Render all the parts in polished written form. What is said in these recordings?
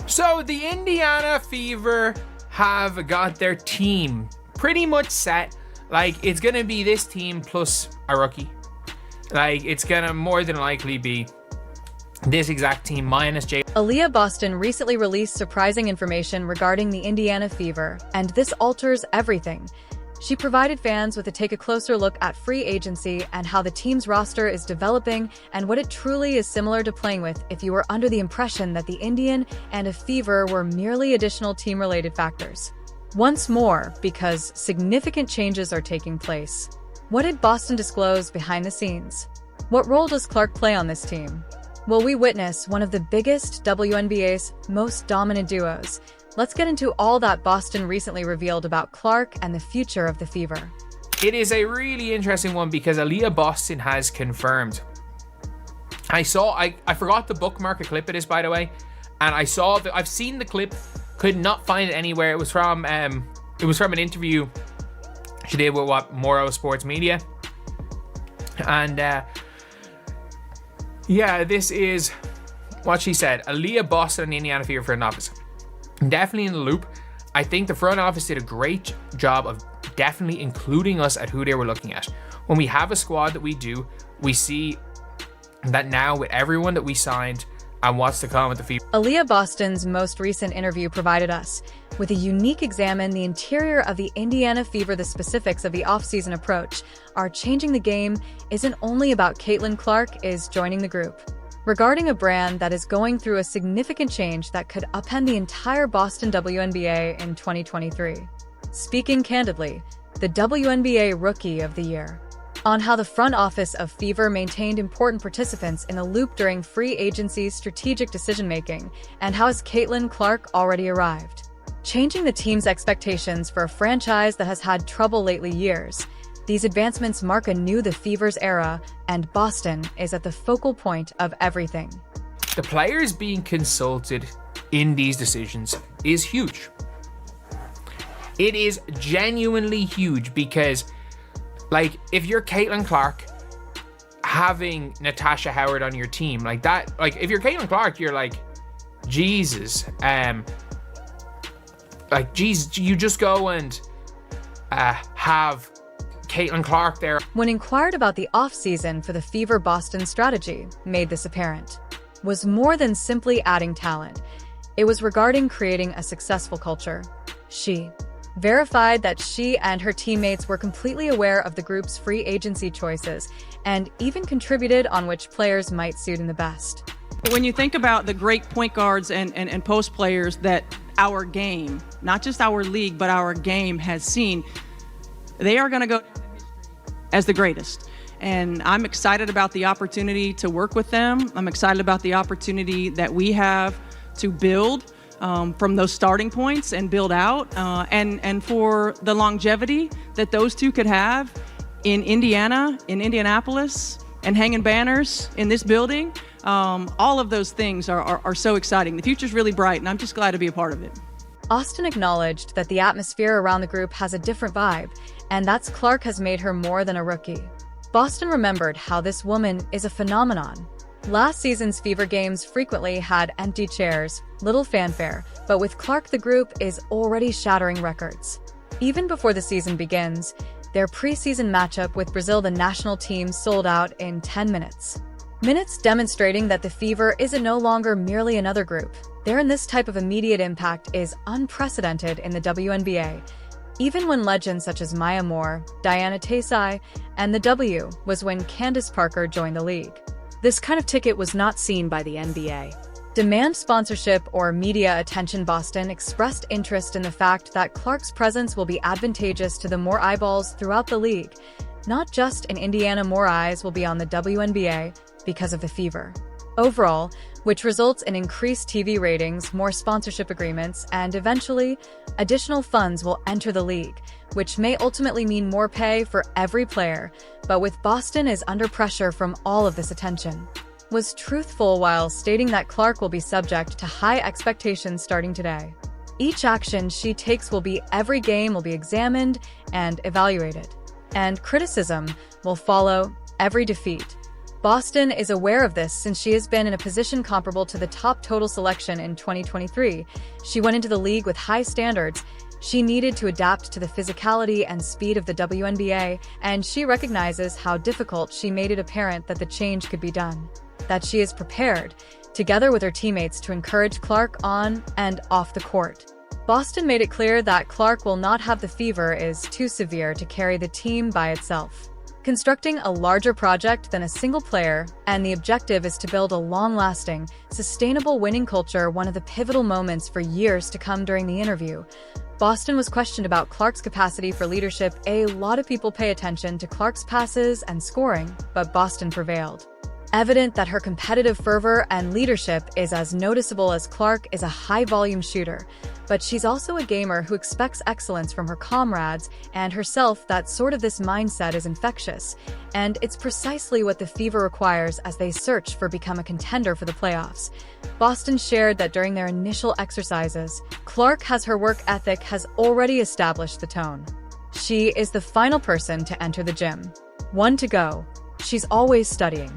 So the Indiana Fever have got their team pretty much set. Like, it's going to be this team plus a rookie. Like, it's going to more than likely be this exact team minus Jay. Aliyah Boston recently released surprising information regarding the Indiana Fever, and this alters everything. She provided fans with a take a closer look at free agency and how the team's roster is developing and what it truly is similar to playing with if you were under the impression that the Indian and a Fever were merely additional team-related factors. Once more, because significant changes are taking place. What did Boston disclose behind the scenes? What role does Clark play on this team? Will we witness one of the biggest WNBA's most dominant duos? Let's get into all that Boston recently revealed about Clark and the future of the Fever. It is a really interesting one because Aliyah Boston has confirmed. I forgot to bookmark a clip of this, by the way, and I've seen the clip, could not find it anywhere. It was from an interview she did with Moro Sports Media, and this is what she said. Aliyah Boston and the Indiana Fever front office. Definitely in the loop. I think the front office did a great job of definitely including us at who they were looking at. When we have a squad that we see that now with everyone that we signed and what's to come with the Fever. Aliyah Boston's most recent interview provided us with a unique examine the interior of the Indiana Fever. The specifics of the offseason approach are changing the game isn't only about Caitlin Clark is joining the group. Regarding a brand that is going through a significant change that could upend the entire Boston WNBA in 2023. Speaking candidly, the WNBA Rookie of the Year. On how the front office of Fever maintained important participants in the loop during free agency's strategic decision-making, and how has Caitlin Clark already arrived, changing the team's expectations for a franchise that has had trouble lately years. These advancements mark a new The Fever's era, and Boston is at the focal point of everything. The players being consulted in these decisions is huge. It is genuinely huge because, like, if you're Caitlin Clark, having Natasha Howard on your team like that, like if you're Caitlin Clark, you're like, Jesus, you just go and have Caitlin Clark there. When inquired about the offseason for the Fever, Boston strategy made this apparent. Was more than simply adding talent. It was regarding creating a successful culture. She verified that she and her teammates were completely aware of the group's free agency choices and even contributed on which players might suit in the best. When you think about the great point guards and post players that our game, not just our league, but our game has seen, they are going to go down in history as the greatest. And I'm excited about the opportunity to work with them. I'm excited about the opportunity that we have to build from those starting points and build out, and for the longevity that those two could have in Indiana, in Indianapolis, and hanging banners in this building. All of those things are so exciting. The future's really bright, and I'm just glad to be a part of it. Austin acknowledged that the atmosphere around the group has a different vibe, and that's Clark has made her more than a rookie. Boston remembered how this woman is a phenomenon. Last season's Fever games frequently had empty chairs, little fanfare, but with Clark the group is already shattering records. Even before the season begins, their preseason matchup with Brazil, the national team, sold out in 10 minutes. Minutes demonstrating that the Fever is no longer merely another group. They're in this type of immediate impact is unprecedented in the WNBA. Even when legends such as Maya Moore, Diana Taurasi, and the W was when Candace Parker joined the league. This kind of ticket was not seen by the NBA. Demand sponsorship or media attention. Boston expressed interest in the fact that Clark's presence will be advantageous to the more eyeballs throughout the league. Not just in Indiana, more eyes will be on the WNBA because of the Fever. Overall, which results in increased TV ratings, more sponsorship agreements, and eventually, additional funds will enter the league, which may ultimately mean more pay for every player. But with Boston is under pressure from all of this attention. Was truthful while stating that Clark will be subject to high expectations starting today. Each action she takes every game will be examined and evaluated. And criticism will follow every defeat. Boston is aware of this since she has been in a position comparable to the top total selection in 2023. She went into the league with high standards. She needed to adapt to the physicality and speed of the WNBA, and she recognizes how difficult she made it apparent that the change could be done. That she is prepared, together with her teammates, to encourage Clark on and off the court. Boston made it clear that Clark will not have the fever is too severe to carry the team by itself. Constructing a larger project than a single player, and the objective is to build a long-lasting, sustainable winning culture, one of the pivotal moments for years to come. During the interview, Boston was questioned about Clark's capacity for leadership. A lot of people pay attention to Clark's passes and scoring, but Boston prevailed. Evident that her competitive fervor and leadership is as noticeable as Clark is a high-volume shooter, but she's also a gamer who expects excellence from her comrades and herself. This mindset is infectious, and it's precisely what the Fever requires as they search for become a contender for the playoffs. Boston shared that during their initial exercises, Clark has her work ethic has already established the tone. She is the final person to enter the gym. One to go. She's always studying,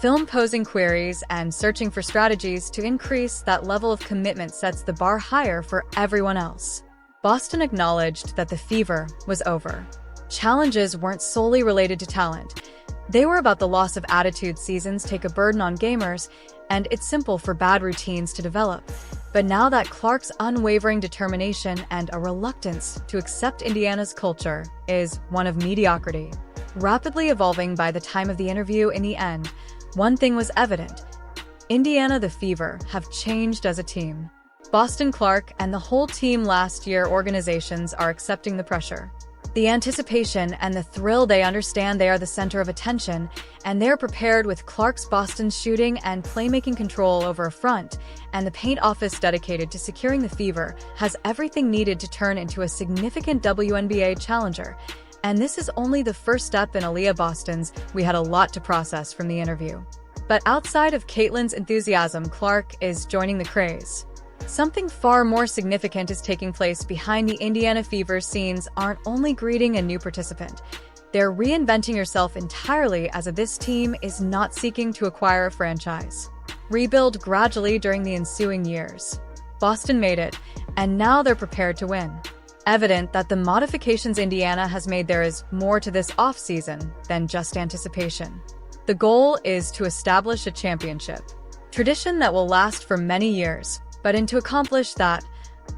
film posing queries, and searching for strategies to increase that level of commitment sets the bar higher for everyone else. Boston acknowledged that the Fever was over. Challenges weren't solely related to talent. They were about the loss of attitude. Seasons take a burden on gamers, and it's simple for bad routines to develop. But now that Clark's unwavering determination and a reluctance to accept Indiana's culture is one of mediocrity, rapidly evolving by the time of the interview. In the end, one thing was evident: Indiana the Fever have changed as a team. Boston, Clark, and the whole team last year organizations are accepting the pressure, the anticipation, and the thrill. They understand they are the center of attention, and they're prepared with Clark's Boston's shooting and playmaking control over a front, and the paint office dedicated to securing the Fever has everything needed to turn into a significant WNBA challenger. And this is only the first step in Aliyah Boston's. We had a lot to process from the interview. But outside of Caitlin's enthusiasm, Clark is joining the craze. Something far more significant is taking place behind the Indiana Fever scenes. Aren't only greeting a new participant, they're reinventing yourself entirely. As this team is not seeking to acquire a franchise. Rebuild gradually during the ensuing years. Boston made it, and now they're prepared to win. Evident that the modifications Indiana has made, there is more to this offseason than just anticipation. The goal is to establish a championship tradition that will last for many years, but to accomplish that,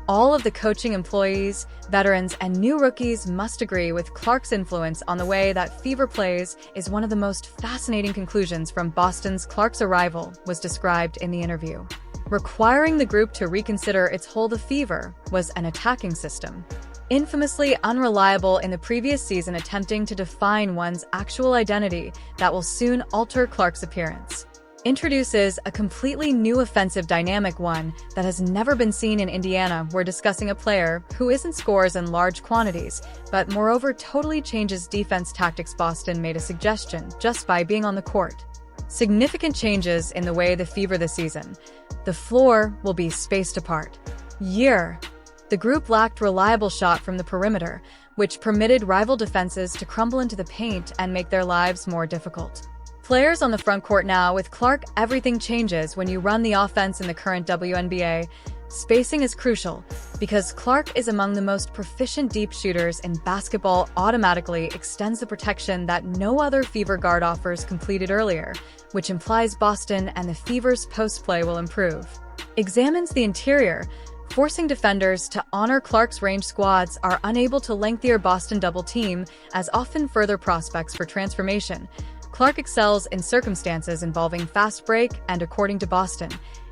all of the coaching employees, veterans, and new rookies must agree with Clark's influence on the way that Fever plays is one of the most fascinating conclusions from Boston's. Clark's arrival was described in the interview, requiring the group to reconsider its whole. The Fever was an attacking system, infamously unreliable in the previous season, attempting to define one's actual identity that will soon alter. Clark's appearance introduces a completely new offensive dynamic, one that has never been seen in Indiana. We're discussing a player who isn't scores in large quantities, but moreover totally changes defense tactics. Boston made a suggestion just by being on the court. Significant changes in the way the Fever this season. The floor will be spaced apart. The group lacked reliable shot from the perimeter, which permitted rival defenses to crumble into the paint and make their lives more difficult. Players on the front court now with Clark. Everything changes when you run the offense in the current WNBA. Spacing is crucial because Clark is among the most proficient deep shooters in basketball. Automatically extends the protection that no other Fever guard offers. Completed earlier, which implies Boston and the Fever's post-play will improve. Examines the interior, forcing defenders to honor Clark's range. Squads are unable to lengthier Boston double team as often further prospects for transformation. Clark excels in circumstances involving fast break, and according to Boston,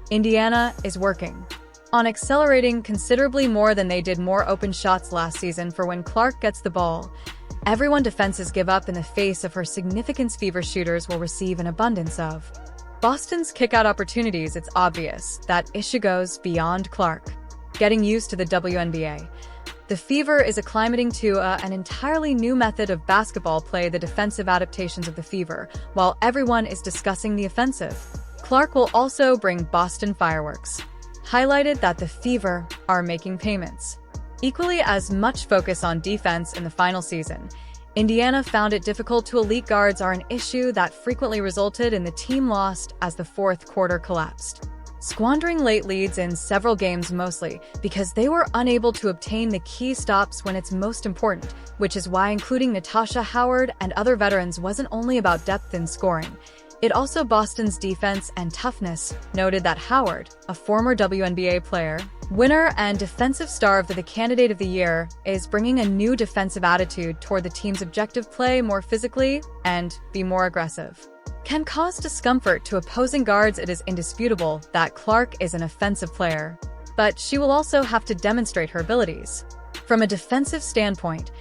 Indiana is working on accelerating considerably more than they did. More open shots last season for when Clark gets the ball. Everyone defenses give up in the face of her significance. Fever shooters will receive an abundance of Boston's kick-out opportunities. It's obvious that issue goes beyond Clark getting used to the WNBA. The Fever is acclimating to an entirely new method of basketball play. The defensive adaptations of the Fever, while everyone is discussing the offensive. Clark will also bring Boston fireworks. Highlighted that the Fever are making payments. Equally as much focus on defense in the final season. Indiana found it difficult to elite guards are an issue that frequently resulted in the team lost as the fourth quarter collapsed, squandering late leads in several games mostly because they were unable to obtain the key stops when it's most important, which is why including Natasha Howard and other veterans wasn't only about depth in scoring. It also Boston's defense and toughness, noted that Howard, a former WNBA player, winner and defensive star of the Candidate of the Year, is bringing a new defensive attitude toward the team's objective play more physically and be more aggressive. Can cause discomfort to opposing guards. It is indisputable that Clark is an offensive player, but she will also have to demonstrate her abilities. From a defensive standpoint,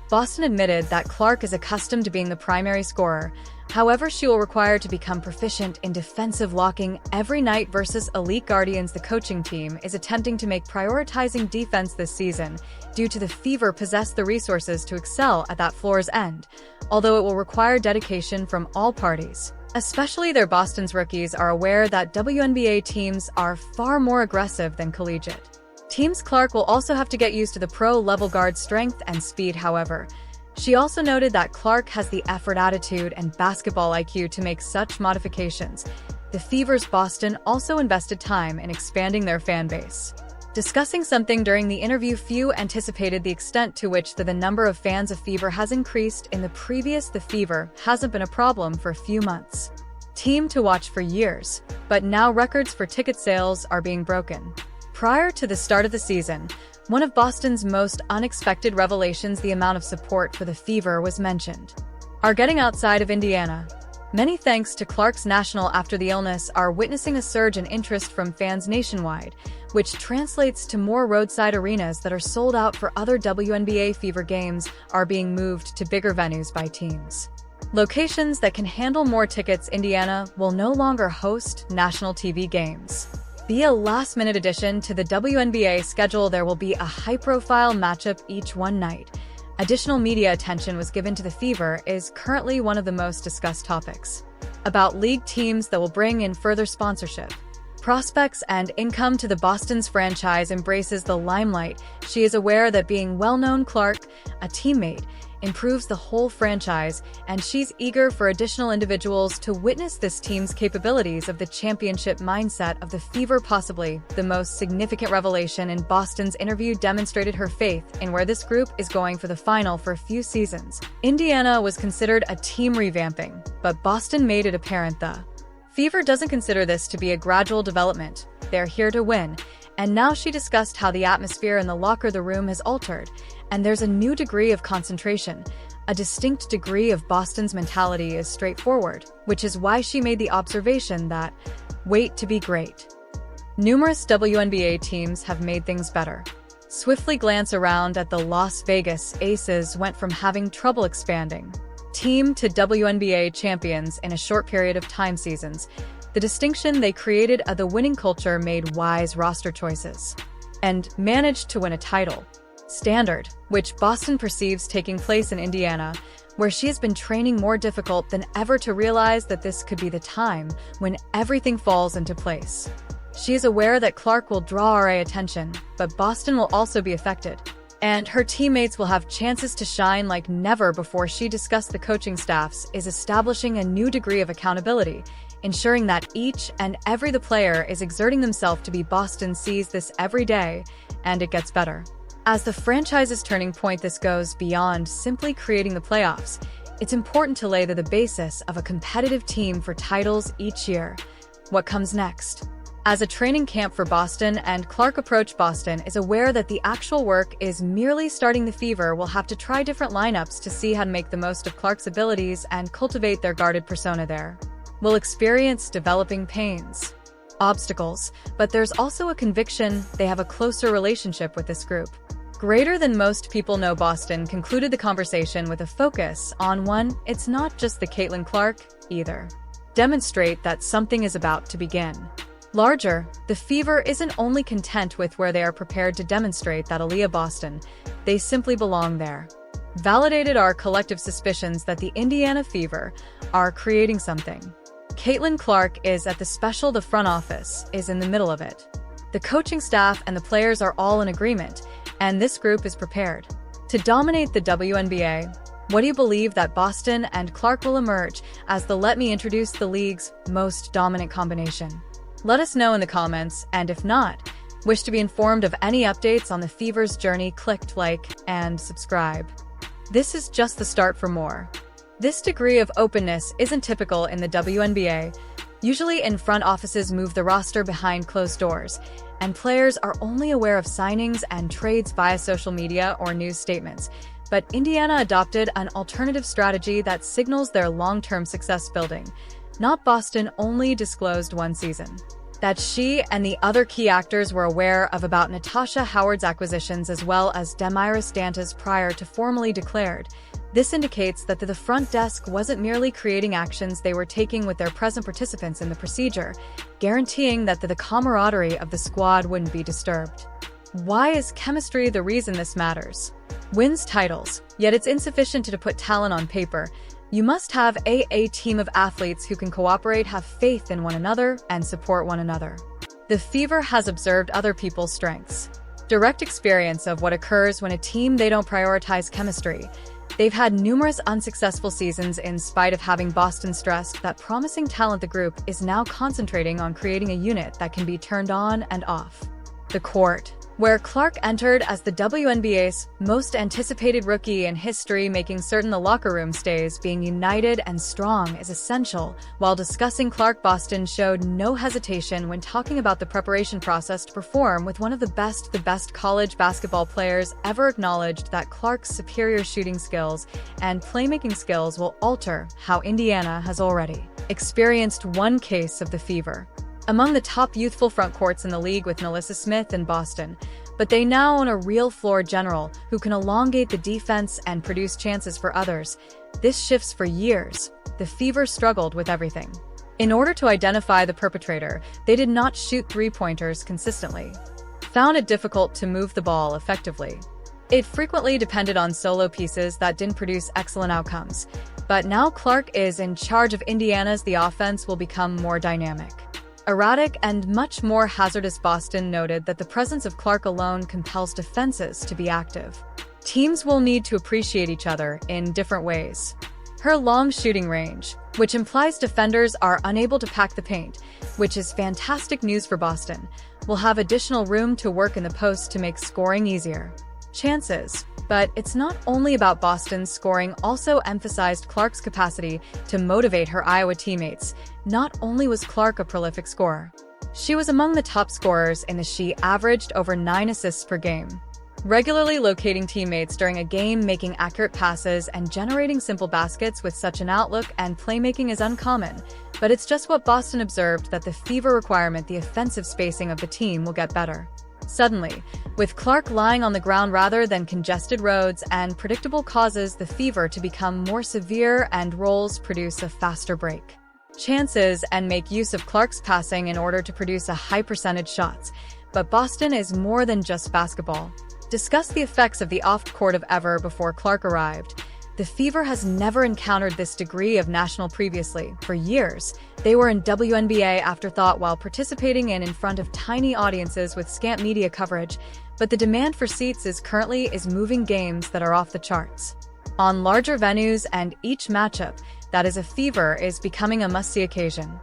Boston admitted that Clark is accustomed to being the primary scorer. However, she will require to become proficient in defensive blocking every night versus Elite Guardians. The coaching team is attempting to make prioritizing defense this season due to the Fever possess the resources to excel at that floor's end, although it will require dedication from all parties. Especially their Boston's rookies are aware that WNBA teams are far more aggressive than collegiate teams. Clark will also have to get used to the pro-level guard strength and speed. However, she also noted that Clark has the effort, attitude, and basketball IQ to make such modifications. The Fever's Boston also invested time in expanding their fan base. Discussing something during the interview, few anticipated the extent to which the number of fans of Fever has increased. In the previous, the Fever hasn't been a problem for a few months. Team to watch for years, but now records for ticket sales are being broken. Prior to the start of the season, one of Boston's most unexpected revelations, the amount of support for the Fever was mentioned, are getting outside of Indiana. Many thanks to Clark's national after the illness are witnessing a surge in interest from fans nationwide, which translates to more roadside arenas that are sold out for other WNBA Fever games are being moved to bigger venues by teams. Locations that can handle more tickets. Indiana will no longer host national TV games. Be a last-minute addition to the WNBA schedule. There will be a high-profile matchup each one night. Additional media attention was given to the Fever is currently one of the most discussed topics. About league teams that will bring in further sponsorship, prospects, and income to the Boston's franchise embraces the limelight. She is aware that being well-known Clark, a teammate, improves the whole franchise, and she's eager for additional individuals to witness this team's capabilities of the championship mindset of the Fever. Possibly the most significant revelation in Boston's interview demonstrated her faith in where this group is going for the final. For a few seasons, Indiana was considered a team revamping, but Boston made it apparent the Fever doesn't consider this to be a gradual development. They're here to win. And now she discussed how the atmosphere in the locker room has altered, and there's a new degree of concentration. A distinct degree of Boston's mentality is straightforward, which is why she made the observation that, wait to be great. Numerous WNBA teams have made things better. Swiftly glance around at the Las Vegas Aces went from having trouble expanding team to WNBA champions in a short period of time. Seasons. The distinction they created of the winning culture made wise roster choices and managed to win a title. Standard, which Boston perceives taking place in Indiana, where she has been training more difficult than ever to realize that this could be the time when everything falls into place. She is aware that Clark will draw RA attention, but Boston will also be affected, and her teammates will have chances to shine like never before. She discussed the coaching staffs is establishing a new degree of accountability, ensuring that each and every the player is exerting themselves to be. Boston sees this every day, and it gets better. As the franchise's turning point, this goes beyond simply creating the playoffs. It's important to lay the basis of a competitive team for titles each year. What comes next? As a training camp for Boston and Clark approach, Boston is aware that the actual work is merely starting. The Fever will have to try different lineups to see how to make the most of Clark's abilities and cultivate their guarded persona there. Will experience developing pains, obstacles, but there's also a conviction they have a closer relationship with this group. Greater than most people know. Boston concluded the conversation with a focus on one, it's not just the Caitlin Clark, either. Demonstrate that something is about to begin. Larger, the Fever isn't only content with where they are prepared to demonstrate that Aliyah Boston, they simply belong there. Validated our collective suspicions that the Indiana Fever are creating something. Caitlin Clark is at the special, the front office is in the middle of it. The coaching staff and the players are all in agreement, and this group is prepared to dominate the WNBA. What do you believe that Boston and Clark will emerge as the let me introduce the league's most dominant combination? Let us know in the comments, and if not, wish to be informed of any updates on the Fever's journey, click like and subscribe. This is just the start for more. This degree of openness isn't typical in the WNBA. Usually front offices move the roster behind closed doors, and players are only aware of signings and trades via social media or news statements. But Indiana adopted an alternative strategy that signals their long-term success building. Not Boston only disclosed one season that she and the other key actors were aware of about Natasha Howard's acquisitions as well as Damiris Danta's prior to formally declared. This indicates that the front desk wasn't merely creating actions, they were taking with their present participants in the procedure, guaranteeing that the camaraderie of the squad wouldn't be disturbed. Why is chemistry the reason this matters? Wins titles, yet it's insufficient to put talent on paper. You must have a team of athletes who can cooperate, have faith in one another, and support one another. The Fever has observed other people's strengths. Direct experience of what occurs when a team they don't prioritize chemistry. They've had numerous unsuccessful seasons in spite of having Boston stressed that promising talent the group is now concentrating on creating a unit that can be turned on and off. The court, where Clark entered as the WNBA's most anticipated rookie in history, making certain the locker room stays being united and strong is essential. While discussing Clark, Boston showed no hesitation when talking about the preparation process to perform with one of the best college basketball players ever, acknowledged that Clark's superior shooting skills and playmaking skills will alter how Indiana has already experienced one case of the Fever. Among the top youthful front courts in the league with Nalissa Smith in Boston, but they now own a real floor general who can elongate the defense and produce chances for others. This shifts for years. The Fever struggled with everything. In order to identify the perpetrator, they did not shoot three-pointers consistently. Found it difficult to move the ball effectively. It frequently depended on solo pieces that didn't produce excellent outcomes. But now Clark is in charge of Indiana's, the offense will become more dynamic, erratic, and much more hazardous. Boston noted that the presence of Clark alone compels defenses to be active. Teams will need to appreciate each other in different ways. Her long shooting range, which implies defenders are unable to pack the paint, which is fantastic news for Boston, will have additional room to work in the post to make scoring easier. Chances. But it's not only about Boston's scoring, also emphasized Clark's capacity to motivate her Iowa teammates. Not only was Clark a prolific scorer, she was among the top scorers in the she averaged over 9 assists per game. Regularly locating teammates during a game, making accurate passes, and generating simple baskets with such an outlook and playmaking is uncommon. But it's just what Boston observed, that the Fever requirement, the offensive spacing of the team will get better. Suddenly, with Clark lying on the ground rather than congested roads and predictable causes the Fever to become more severe, and rolls produce a faster break chances and make use of Clark's passing in order to produce a high percentage shots. But Boston is more than just basketball. Discuss the effects of the off-court of ever before Clark arrived. The Fever has never encountered this degree of national previously. For years, they were in WNBA afterthought while participating in front of tiny audiences with scant media coverage, but the demand for seats is currently moving games that are off the charts. On larger venues, and each matchup that is a Fever is becoming a must-see occasion.